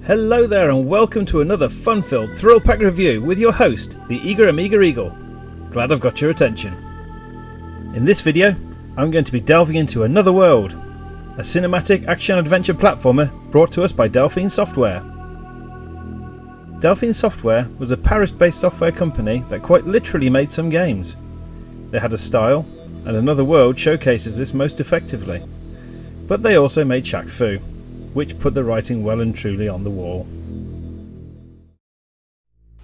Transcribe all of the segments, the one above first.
Hello there and welcome to another fun-filled, thrill-packed review with your host, the eager Amiga Eagle. Glad I've got your attention. In this video, I'm going to be delving into Another World, a cinematic action-adventure platformer brought to us by Delphine Software. Delphine Software was a Paris-based software company that quite literally made some games. They had a style, and Another World showcases this most effectively. But they also made Shaq Fu, which put the writing well and truly on the wall.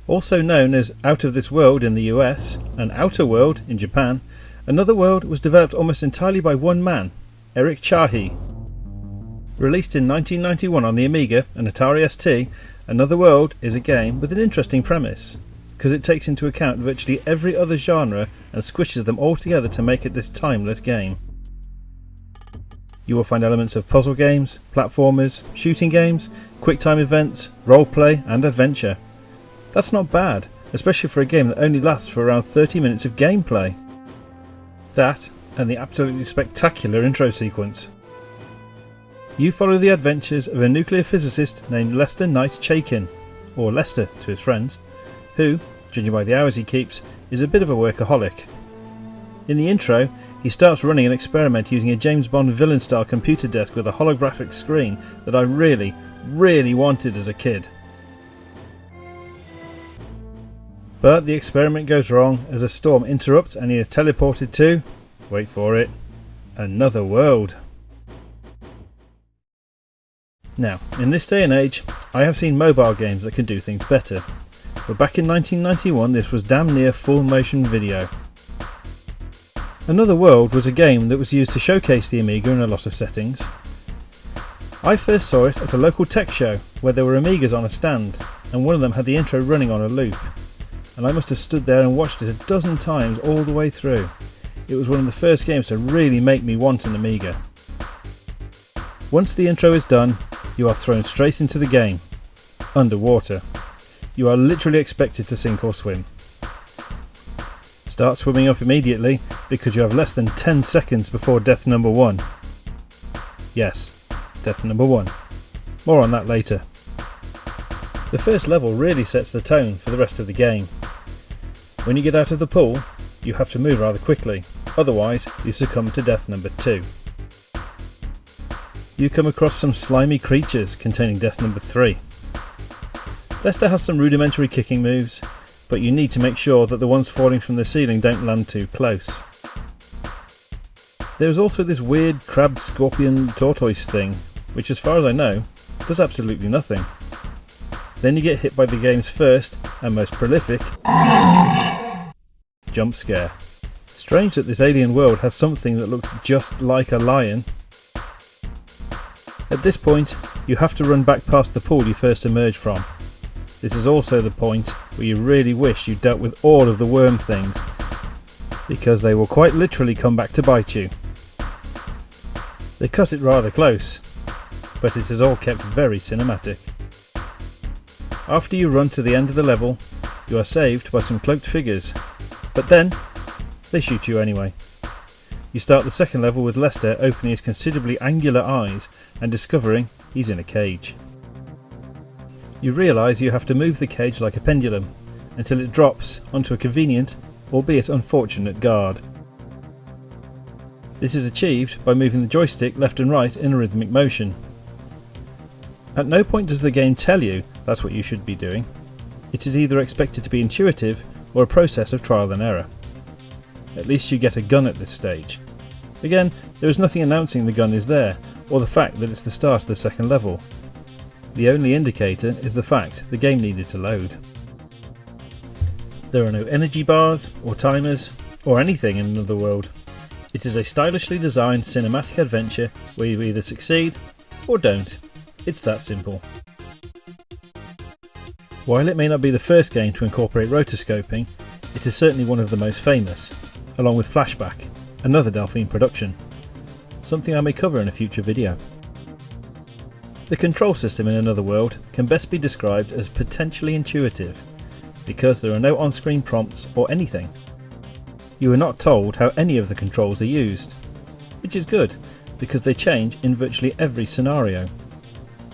Also known as Out of This World in the US and Outer World in Japan, Another World was developed almost entirely by one man, Eric Chahi. Released in 1991 on the Amiga and Atari ST, Another World is a game with an interesting premise, because it takes into account virtually every other genre and squishes them all together to make it this timeless game. You will find elements of puzzle games, platformers, shooting games, quick-time events, roleplay and adventure. That's not bad, especially for a game that only lasts for around 30 minutes of gameplay. That and the absolutely spectacular intro sequence. You follow the adventures of a nuclear physicist named Lester Knight Chaikin, or Lester to his friends, who, judging by the hours he keeps, is a bit of a workaholic. In the intro, he starts running an experiment using a James Bond villain-style computer desk with a holographic screen that I really wanted as a kid. But the experiment goes wrong as a storm interrupts and he is teleported to, wait for it, Another World. Now, in this day and age, I have seen mobile games that can do things better, but back in 1991 this was damn near full motion video. Another World was a game that was used to showcase the Amiga in a lot of settings. I first saw it at a local tech show where there were Amigas on a stand, and one of them had the intro running on a loop, and I must have stood there and watched it a dozen times all the way through. It was one of the first games to really make me want an Amiga. Once the intro is done, you are thrown straight into the game, underwater. You are literally expected to sink or swim. Start swimming up immediately because you have less than 10 seconds before death number 1. Yes, death number 1. More on that later. The first level really sets the tone for the rest of the game. When you get out of the pool, you have to move rather quickly, otherwise you succumb to death number 2. You come across some slimy creatures containing death number 3. Lester has some rudimentary kicking moves, but you need to make sure that the ones falling from the ceiling don't land too close. There is also this weird crab scorpion tortoise thing, which as far as I know, does absolutely nothing. Then you get hit by the game's first, and most prolific, jump scare. Strange that this alien world has something that looks just like a lion. At this point, you have to run back past the pool you first emerged from. This is also the point where you really wish you dealt with all of the worm things, because they will quite literally come back to bite you. They cut it rather close, but it is all kept very cinematic. After you run to the end of the level, you are saved by some cloaked figures, but then they shoot you anyway. You start the second level with Lester opening his considerably angular eyes and discovering he's in a cage. You realise you have to move the cage like a pendulum until it drops onto a convenient, albeit unfortunate, guard. This is achieved by moving the joystick left and right in a rhythmic motion. At no point does the game tell you that's what you should be doing. It is either expected to be intuitive or a process of trial and error. At least you get a gun at this stage. Again, there is nothing announcing the gun is there, or the fact that it's the start of the second level. The only indicator is the fact the game needed to load. There are no energy bars, or timers, or anything in Another World. It is a stylishly designed cinematic adventure where you either succeed or don't. It's that simple. While it may not be the first game to incorporate rotoscoping, it is certainly one of the most famous, along with Flashback, another Delphine production, something I may cover in a future video. The control system in Another World can best be described as potentially intuitive, because there are no on-screen prompts or anything. You are not told how any of the controls are used, which is good, because they change in virtually every scenario.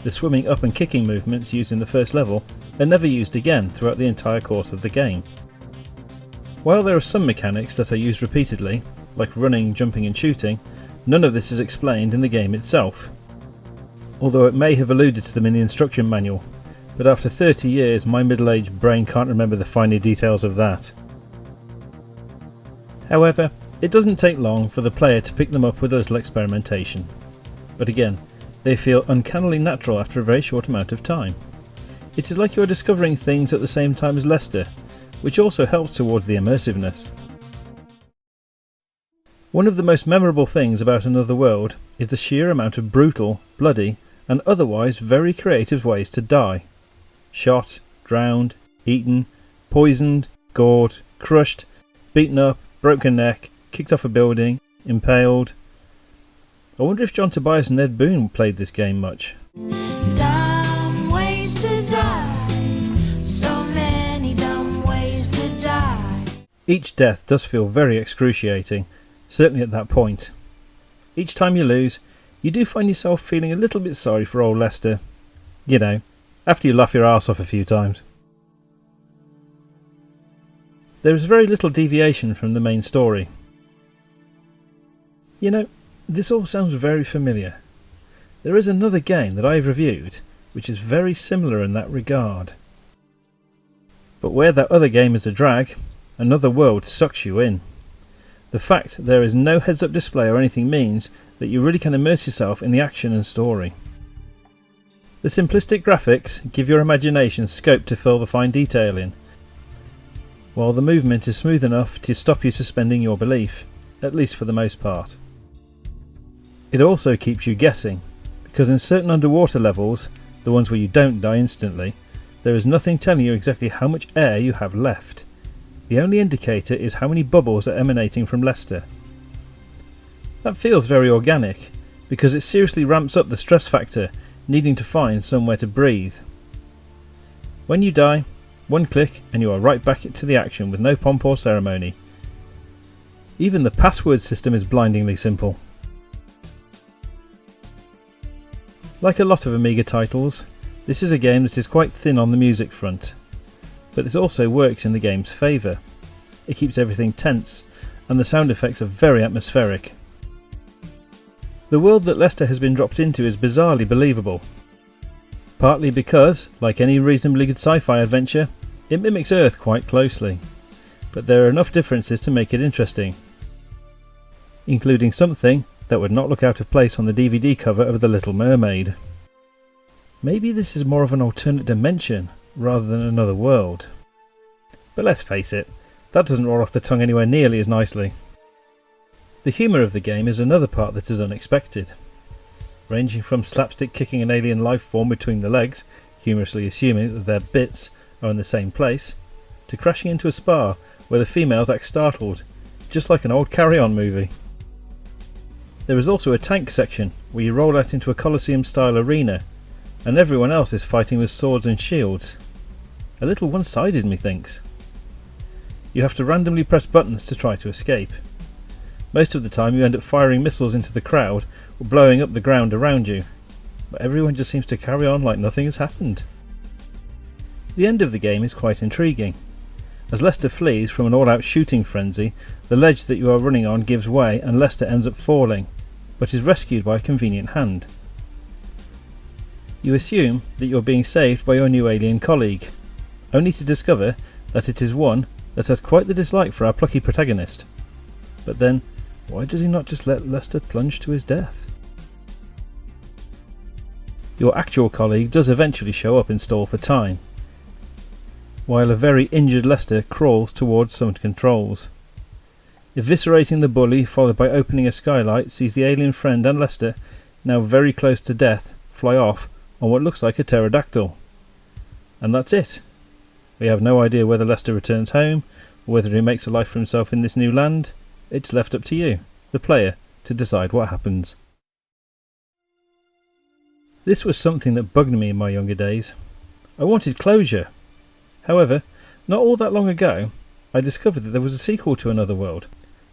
The swimming up and kicking movements used in the first level are never used again throughout the entire course of the game. While there are some mechanics that are used repeatedly, like running, jumping and shooting, none of this is explained in the game itself. Although it may have alluded to them in the instruction manual, but after 30 years my middle-aged brain can't remember the finer details of that. However, it doesn't take long for the player to pick them up with a little experimentation. But again, they feel uncannily natural after a very short amount of time. It is like you are discovering things at the same time as Lester, which also helps towards the immersiveness. One of the most memorable things about Another World is the sheer amount of brutal, bloody, and otherwise very creative ways to die. Shot, drowned, eaten, poisoned, gored, crushed, beaten up, broken neck, kicked off a building, impaled. I wonder if John Tobias and Ed Boon played this game much. Dumb ways to die. So many dumb ways to die. Each death does feel very excruciating, certainly at that point. Each time you lose, you do find yourself feeling a little bit sorry for old Lester. You know, after you laugh your arse off a few times. There is very little deviation from the main story. You know, this all sounds very familiar. There is another game that I have reviewed which is very similar in that regard. But where that other game is a drag, Another World sucks you in. The fact that there is no heads-up display or anything means that you really can immerse yourself in the action and story. The simplistic graphics give your imagination scope to fill the fine detail in, while the movement is smooth enough to stop you suspending your belief, at least for the most part. It also keeps you guessing, because in certain underwater levels, the ones where you don't die instantly, there is nothing telling you exactly how much air you have left. The only indicator is how many bubbles are emanating from Lester. That feels very organic, because it seriously ramps up the stress factor, needing to find somewhere to breathe. When you die, one click and you are right back into the action with no pomp or ceremony. Even the password system is blindingly simple. Like a lot of Amiga titles, this is a game that is quite thin on the music front, but this also works in the game's favour. It keeps everything tense, and the sound effects are very atmospheric. The world that Lester has been dropped into is bizarrely believable. Partly because, like any reasonably good sci-fi adventure, it mimics Earth quite closely, but there are enough differences to make it interesting, including something that would not look out of place on the DVD cover of The Little Mermaid. Maybe this is more of an alternate dimension rather than another world. But let's face it, that doesn't roll off the tongue anywhere nearly as nicely. The humour of the game is another part that is unexpected, ranging from slapstick kicking an alien life form between the legs, humorously assuming that their bits are in the same place, to crashing into a spa where the females act startled, just like an old Carry On movie. There is also a tank section where you roll out into a Colosseum-style arena, and everyone else is fighting with swords and shields. A little one-sided, methinks. You have to randomly press buttons to try to escape. Most of the time you end up firing missiles into the crowd or blowing up the ground around you, but everyone just seems to carry on like nothing has happened. The end of the game is quite intriguing. As Lester flees from an all-out shooting frenzy, the ledge that you are running on gives way and Lester ends up falling, but is rescued by a convenient hand. You assume that you are being saved by your new alien colleague, only to discover that it is one that has quite the dislike for our plucky protagonist. But then, why does he not just let Lester plunge to his death? Your actual colleague does eventually show up in Stall for Time, while a very injured Lester crawls towards some controls. Eviscerating the bully, followed by opening a skylight, sees the alien friend and Lester, now very close to death, fly off on what looks like a pterodactyl. And that's it. We have no idea whether Lester returns home, or whether he makes a life for himself in this new land. It's left up to you, the player, to decide what happens. This was something that bugged me in my younger days. I wanted closure. However, not all that long ago, I discovered that there was a sequel to Another World,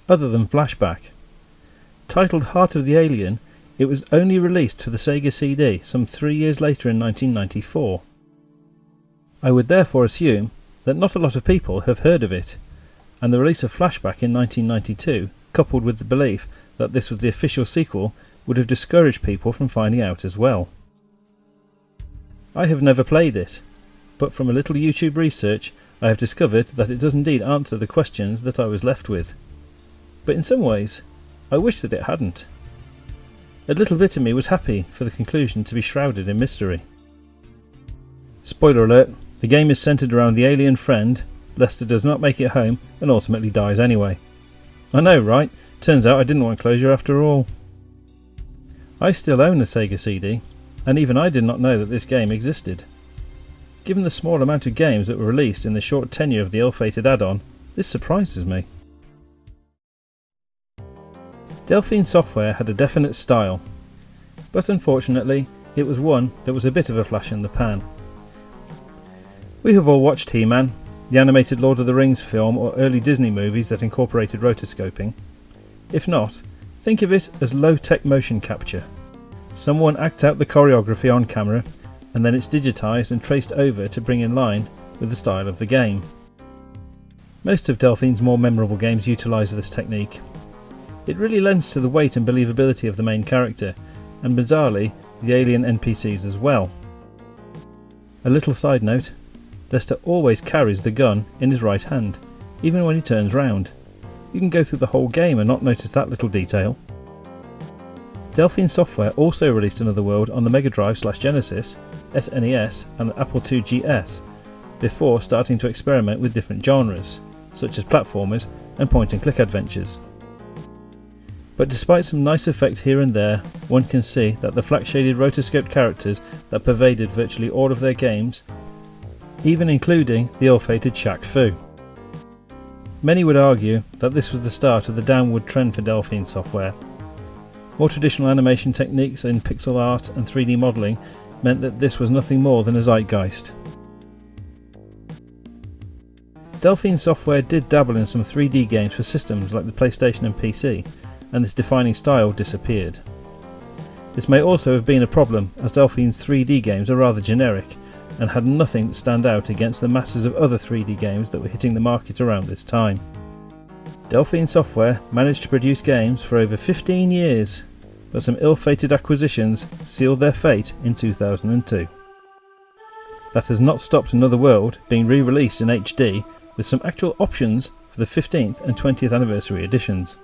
other than Flashback. Titled Heart of the Alien, it was only released for the Sega CD some 3 years later in 1994. I would therefore assume that not a lot of people have heard of it, and the release of Flashback in 1992, coupled with the belief that this was the official sequel, would have discouraged people from finding out as well. I have never played it, but from a little YouTube research I have discovered that it does indeed answer the questions that I was left with. But in some ways, I wish that it hadn't. A little bit of me was happy for the conclusion to be shrouded in mystery. Spoiler alert, the game is centred around the alien friend. Lester does not make it home and ultimately dies anyway. I know, right? Turns out I didn't want closure after all. I still own a Sega CD, and even I did not know that this game existed. Given the small amount of games that were released in the short tenure of the ill-fated add-on, this surprises me. Delphine Software had a definite style, but unfortunately it was one that was a bit of a flash in the pan. We have all watched He-Man, the animated Lord of the Rings film, or early Disney movies that incorporated rotoscoping. If not, think of it as low-tech motion capture. Someone acts out the choreography on camera, and then it's digitised and traced over to bring in line with the style of the game. Most of Delphine's more memorable games utilise this technique. It really lends to the weight and believability of the main character, and bizarrely, the alien NPCs as well. A little side note, Lester always carries the gun in his right hand, even when he turns round. You can go through the whole game and not notice that little detail. Delphine Software also released Another World on the Mega Drive/Genesis, SNES and Apple II GS, before starting to experiment with different genres, such as platformers and point-and-click adventures. But despite some nice effects here and there, one can see that the flat-shaded rotoscoped characters that pervaded virtually all of their games, even including the ill-fated Shaq Fu. Many would argue that this was the start of the downward trend for Delphine Software. More traditional animation techniques in pixel art and 3D modelling meant that this was nothing more than a zeitgeist. Delphine Software did dabble in some 3D games for systems like the PlayStation and PC, and this defining style disappeared. This may also have been a problem, as Delphine's 3D games are rather generic and had nothing that stand out against the masses of other 3D games that were hitting the market around this time. Delphine Software managed to produce games for over 15 years, but some ill-fated acquisitions sealed their fate in 2002. That has not stopped Another World being re-released in HD with some actual options for the 15th and 20th anniversary editions.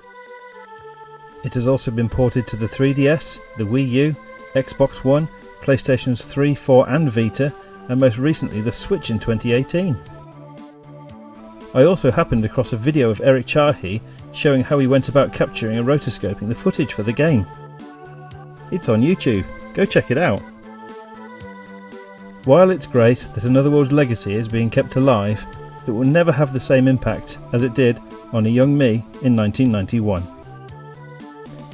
It has also been ported to the 3DS, the Wii U, Xbox One, PlayStations 3, 4 and Vita, and most recently the Switch in 2018. I also happened across a video of Eric Chahi showing how he went about capturing and rotoscoping the footage for the game. It's on YouTube, go check it out. While it's great that Another World's legacy is being kept alive, it will never have the same impact as it did on a young me in 1991.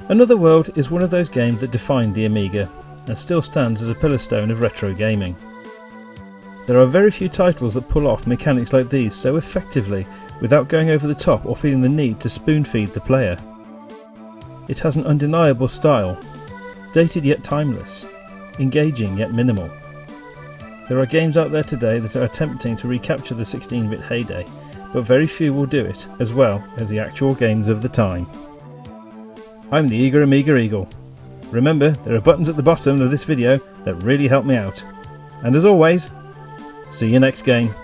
Another World is one of those games that defined the Amiga and still stands as a pillarstone of retro gaming. There are very few titles that pull off mechanics like these so effectively without going over the top or feeling the need to spoon-feed the player. It has an undeniable style, dated yet timeless, engaging yet minimal. There are games out there today that are attempting to recapture the 16-bit heyday, but very few will do it as well as the actual games of the time. I'm the Eager Amiga Eagle. Remember, there are buttons at the bottom of this video that really help me out. And as always, see you next game.